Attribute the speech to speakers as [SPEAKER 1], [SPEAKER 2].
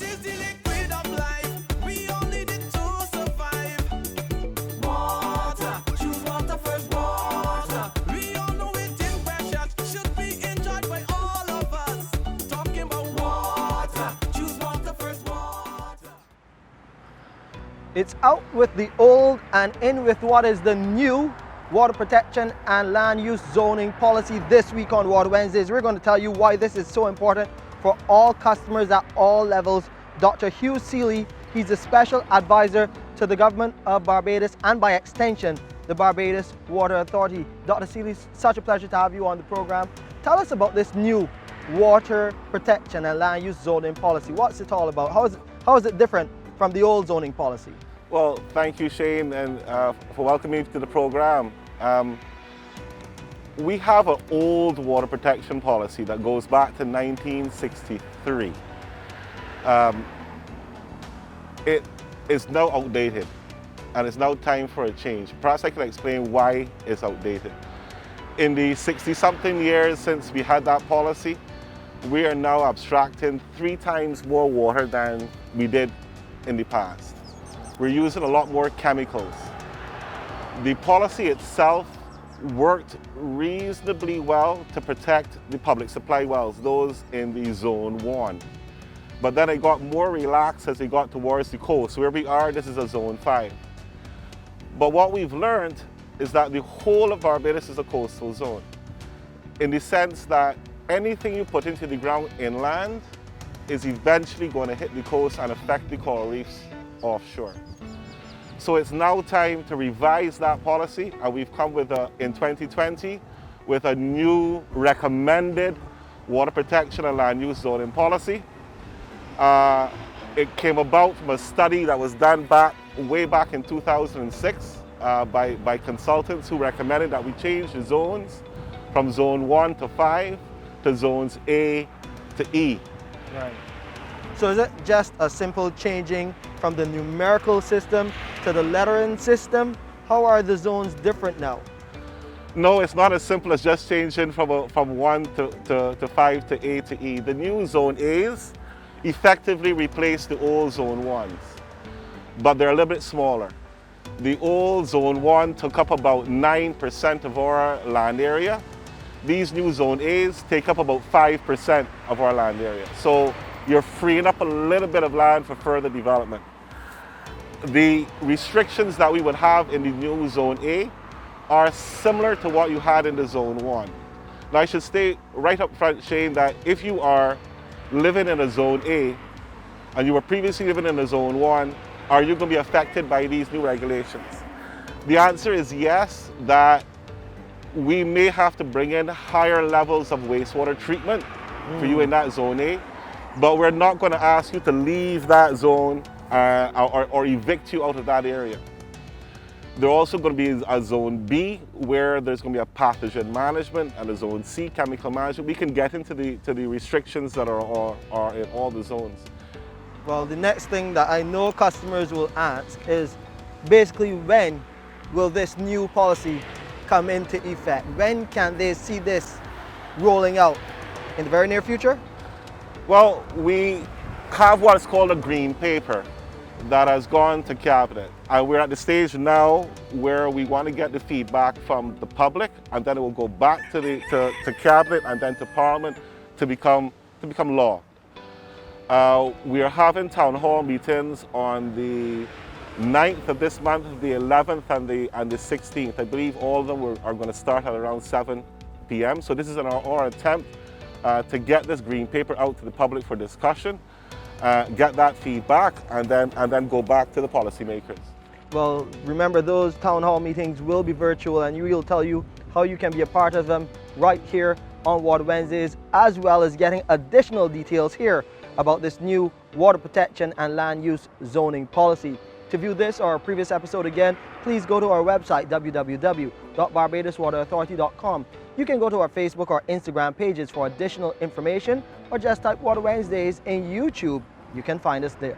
[SPEAKER 1] is the liquid of life. We all need it to survive. Water, choose water first. Water, we all know it is precious. Should be enjoyed by all of us. Talking about water, choose water first. Water.
[SPEAKER 2] It's out with the old and in with what is the new water protection and land use zoning policy this week on Water Wednesdays. We're going to tell you why this is so important for all customers at all levels. Dr. Hugh Sealy, he's a special advisor to the government of Barbados and by extension, the Barbados Water Authority. Dr. Sealy, such a pleasure to have you on the program. Tell us about this new water protection and land use zoning policy. What's it all about? How is it different from the old zoning policy?
[SPEAKER 3] Well, thank you, Shane, and for welcoming me to the program. We have an old water protection policy that goes back to 1963. It is now outdated, and it's now time for a change. Perhaps I can explain why it's outdated. In the 60-something years since we had that policy, we are now abstracting 3 times more water than we did in the past. We're using a lot more chemicals. The policy itself worked reasonably well to protect the public supply wells, those in the Zone 1. But then it got more relaxed as we got towards the coast. Where we are, this is a Zone 5. But what we've learned is that the whole of Barbados is a coastal zone, in the sense that anything you put into the ground inland is eventually going to hit the coast and affect the coral reefs offshore. So it's now time to revise that policy, and we've come with in 2020 with a new recommended water protection and land use zoning policy. It came about from a study that was done way back in 2006 by consultants who recommended that we change the zones from Zone 1 to 5 to Zones A to E.
[SPEAKER 2] Right. So is it just a simple changing from the numerical system to the lettering system? How are the zones different now?
[SPEAKER 3] No, it's not as simple as just changing from 1 to 5 to A to E. The new Zone A's effectively replace the old Zone 1s, but they're a little bit smaller. The old Zone 1 took up about 9% of our land area. These new Zone A's take up about 5% of our land area. So you're freeing up a little bit of land for further development. The restrictions that we would have in the new Zone A are similar to what you had in the Zone 1. Now I should state right up front, Shane, that if you are living in a Zone A and you were previously living in a Zone 1, are you going to be affected by these new regulations? The answer is yes, that we may have to bring in higher levels of wastewater treatment for you in that Zone A, but we're not going to ask you to leave that zone or evict you out of that area. There's also going to be a Zone B where there's going to be a pathogen management, and a Zone C, chemical management. We can get into the restrictions that are in all the zones.
[SPEAKER 2] Well, the next thing that I know customers will ask is basically when will this new policy come into effect? When can they see this rolling out? In the very near future?
[SPEAKER 3] Well, we have what's called a green paper that has gone to Cabinet. And we're at the stage now where we want to get the feedback from the public, and then it will go back to Cabinet and then to Parliament to become law. We are having town hall meetings on the 9th of this month, the 11th and the 16th. I believe all of them are going to start at around 7 p.m. So this is our attempt to get this green paper out to the public for discussion, get that feedback, and then go back to the policymakers.
[SPEAKER 2] Well, remember, those town hall meetings will be virtual, and we will tell you how you can be a part of them right here on Water Wednesdays, as well as getting additional details here about this new water protection and land use zoning policy. To view this or a previous episode again, please go to our website, www.barbadoswaterauthority.com. You can go to our Facebook or Instagram pages for additional information, or just type Water Wednesdays in YouTube. You can find us there.